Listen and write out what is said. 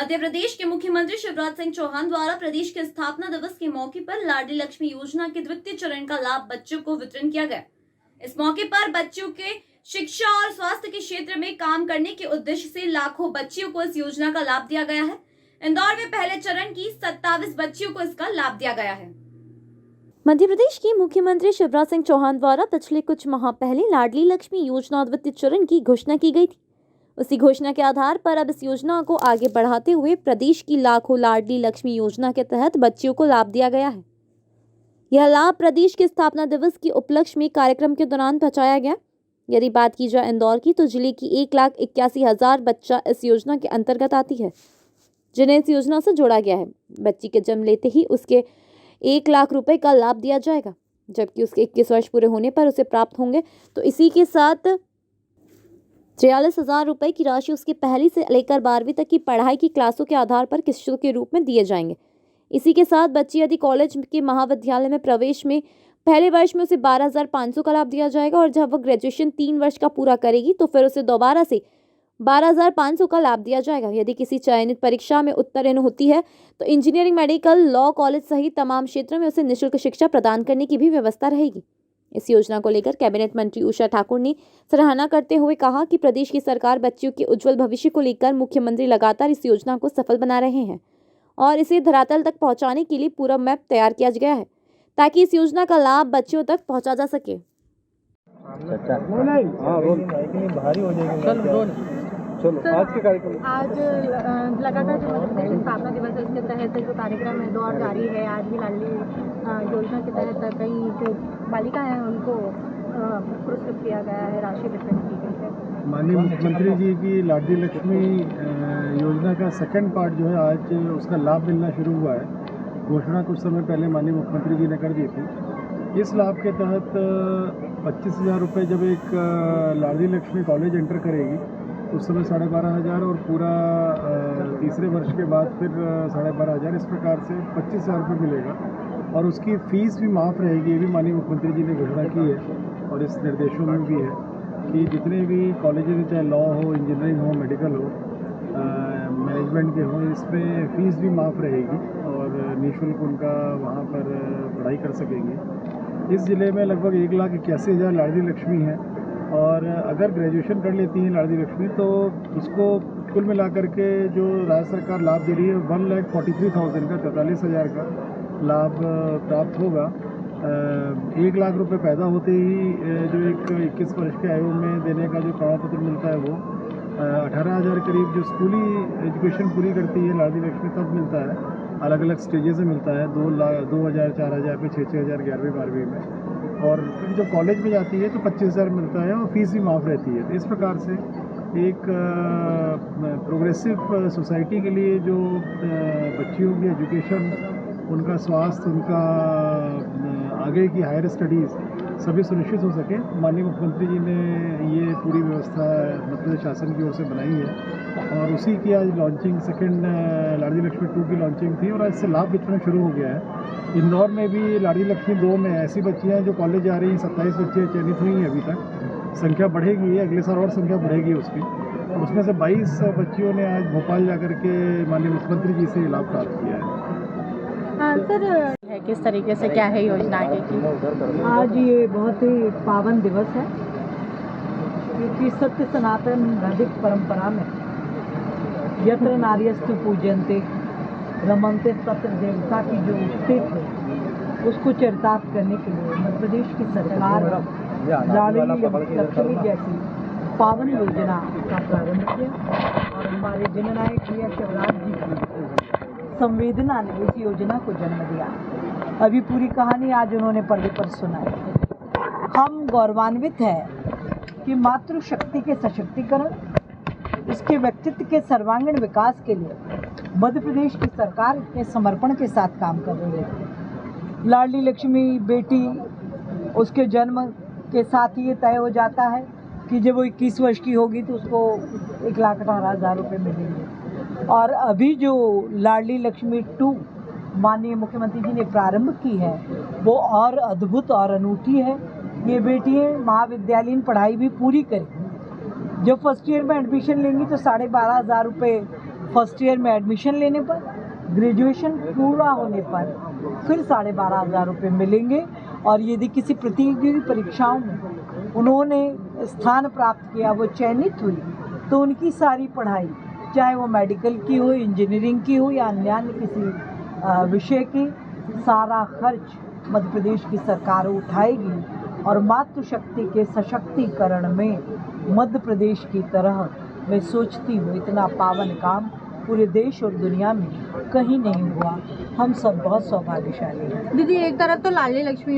मध्य प्रदेश के मुख्यमंत्री शिवराज सिंह चौहान द्वारा प्रदेश के स्थापना दिवस के मौके पर लाडली लक्ष्मी योजना के द्वितीय चरण का लाभ बच्चों को वितरण किया गया। इस मौके पर बच्चों के शिक्षा और स्वास्थ्य के क्षेत्र में काम करने के उद्देश्य से लाखों बच्चियों को इस योजना का लाभ दिया गया है। इंदौर में पहले चरण की 27 बच्चियों को इसका लाभ दिया गया है। मध्य प्रदेश के मुख्यमंत्री शिवराज सिंह चौहान द्वारा पिछले कुछ माह पहले लाडली लक्ष्मी योजना द्वितीय चरण की घोषणा की गई थी। उसी घोषणा के आधार पर अब इस योजना को आगे बढ़ाते हुए प्रदेश की लाखों लाडली लक्ष्मी योजना के तहत बच्चियों को लाभ दिया गया है। यह लाभ प्रदेश के स्थापना दिवस के उपलक्ष्य में कार्यक्रम के दौरान पहुंचाया गया। यदि बात की जाए इंदौर की, तो जिले की 1,81,000 बच्चा इस योजना के अंतर्गत आती है, जिन्हें इस योजना से जोड़ा गया है। बच्ची के जन्म लेते ही उसके 1 लाख रुपए का लाभ दिया जाएगा, जबकि उसके 21 वर्ष पूरे होने पर उसे प्राप्त होंगे। तो इसी के साथ 43,000 रुपए की राशि उसकी पहली से लेकर 12वीं तक की पढ़ाई की क्लासों के आधार पर किस्तों के रूप में दिए जाएंगे। इसी के साथ बच्ची यदि कॉलेज के महाविद्यालय में प्रवेश में पहले वर्ष में उसे 12,500 का लाभ दिया जाएगा, और जब वह ग्रेजुएशन 3 वर्ष का पूरा करेगी तो फिर उसे दोबारा से 12,500 का लाभ दिया जाएगा। यदि किसी चयनित परीक्षा में उत्तीर्ण होती है तो इंजीनियरिंग, मेडिकल, लॉ कॉलेज सहित तमाम क्षेत्रों में उसे निःशुल्क शिक्षा प्रदान करने की भी व्यवस्था रहेगी। इस योजना को लेकर कैबिनेट मंत्री उषा ठाकुर ने सराहना करते हुए कहा कि प्रदेश की सरकार बच्चियों के उज्जवल भविष्य को लेकर मुख्यमंत्री लगातार इस योजना को सफल बना रहे हैं और इसे धरातल तक पहुंचाने के लिए पूरा मैप तैयार किया गया है, ताकि इस योजना का लाभ बच्चों तक पहुंचा जा सके। आज के कार्यक्रम आज लगातार जो मध्य प्रदेश स्थापना दिवस है उसके तहत जो कार्यक्रम है दौर जारी है। आज भी लाडली योजना के तहत कई जो बालिका हैं उनको पुरस्कृत किया गया है, राशि वितरण की गई है। माननीय मुख्यमंत्री जी की लाडली लक्ष्मी योजना का सेकंड पार्ट जो है आज उसका लाभ मिलना शुरू हुआ है। घोषणा कुछ समय पहले माननीय मुख्यमंत्री जी ने कर दी थी। इस लाभ के तहत 25,000 रुपये जब एक लाडली लक्ष्मी कॉलेज एंटर करेगी उस समय 12,500 और पूरा तीसरे वर्ष के बाद फिर 12,500, इस प्रकार से 25,000 रुपये मिलेगा और उसकी फ़ीस भी माफ़ रहेगी। ये भी माननीय मुख्यमंत्री जी ने घोषणा की है और इस निर्देशों में भी है कि जितने भी कॉलेजेस हैं, चाहे लॉ हो, इंजीनियरिंग हो, मेडिकल हो, मैनेजमेंट के हों, इसमें फ़ीस भी माफ़ रहेगी और निःशुल्क उनका वहाँ पर पढ़ाई कर सकेंगे। इस ज़िले में लगभग 1,81,000 लाडली लक्ष्मी हैं और अगर ग्रेजुएशन कर लेती हैं लाडली लक्ष्मी तो उसको कुल मिलाकर के जो राज्य सरकार लाभ दे रही है 1,43,000 का, 43,000 का लाभ प्राप्त होगा। 1 लाख रुपए पैदा होते ही जो एक 21 वर्ष के आयु में देने का जो प्रमाण पत्र मिलता है वो 18,000 करीब जो स्कूली एजुकेशन पूरी करती है लाडली लक्ष्मी तब मिलता है। अलग अलग स्टेजेस में मिलता है, 2,000, 4,000 पे 6,000 11वीं 12वीं में, और फिर जब कॉलेज में जाती है तो 25,000 मिलता है और फीस भी माफ़ रहती है। तो इस प्रकार से एक प्रोग्रेसिव सोसाइटी के लिए जो बच्चियों की एजुकेशन, उनका स्वास्थ्य, उनका आगे की हायर स्टडीज़ सभी सुनिश्चित हो सके, माननीय मुख्यमंत्री जी ने ये पूरी व्यवस्था मध्य प्रदेश शासन की ओर से बनाई है और उसी की आज लॉन्चिंग सेकंड लाडली लक्ष्मी 2 की लॉन्चिंग थी और आज से लाभ वितरण शुरू हो गया है। इंदौर में भी लाडली लक्ष्मी 2 में ऐसी बच्चियाँ जो कॉलेज जा रही हैं, 27 बच्चियाँ चयनित हुई हैं अभी तक। संख्या बढ़ेगी, अगले साल और संख्या बढ़ेगी उसकी, और उसमें से 22 बच्चियों ने आज भोपाल जाकर के माननीय मुख्यमंत्री जी से लाभ प्राप्त किया है। सर है किस तरीके से क्या है योजना आगे की? आज ये बहुत ही पावन दिवस है क्योंकि सत्य सनातन वैदिक परंपरा में यत्र नार्यस्तु पूजन्ते रमन्ते तत्र देवता की जो उक्ति है उसको चरितार्थ करने के लिए मध्य प्रदेश की सरकार लाडली लक्ष्मी जैसी पावन योजना का प्रारंभ किया और हमारे जननायक भैया शिवराज जी की संवेदना ने इस योजना को जन्म दिया। अभी पूरी कहानी आज उन्होंने पर्दे पर सुनाई। हम गौरवान्वित हैं कि मातृशक्ति के सशक्तिकरण, इसके व्यक्तित्व के सर्वांगीण विकास के लिए मध्य प्रदेश की सरकार इतने समर्पण के साथ काम कर रही है। लाडली लक्ष्मी बेटी, उसके जन्म के साथ ही ये तय हो जाता है कि जब वो 21 वर्ष की होगी तो उसको 1,18,000 रुपये मिलेंगे। और अभी जो लाडली लक्ष्मी 2 माननीय मुख्यमंत्री जी ने प्रारंभ की है वो और अद्भुत और अनूठी है। ये बेटियाँ महाविद्यालयीन पढ़ाई भी पूरी करें। जब फर्स्ट ईयर में एडमिशन लेंगी तो 12,500 रुपये फर्स्ट ईयर में एडमिशन लेने पर, ग्रेजुएशन पूरा होने पर फिर 12,500 रुपये मिलेंगे। और यदि किसी प्रतियोगी परीक्षाओं में उन्होंने स्थान प्राप्त किया, वो चयनित हुई, तो उनकी सारी पढ़ाई, चाहे वो मेडिकल की हो, इंजीनियरिंग की हो या अन्य किसी विषय की, सारा खर्च मध्य प्रदेश की सरकार उठाएगी। और मातृशक्ति के सशक्तिकरण में मध्य प्रदेश की तरह मैं सोचती हूँ इतना पावन काम पूरे देश और दुनिया में कहीं नहीं हुआ। हम सब बहुत सौभाग्यशाली हैं। दीदी, एक तरफ तो लाडली लक्ष्मी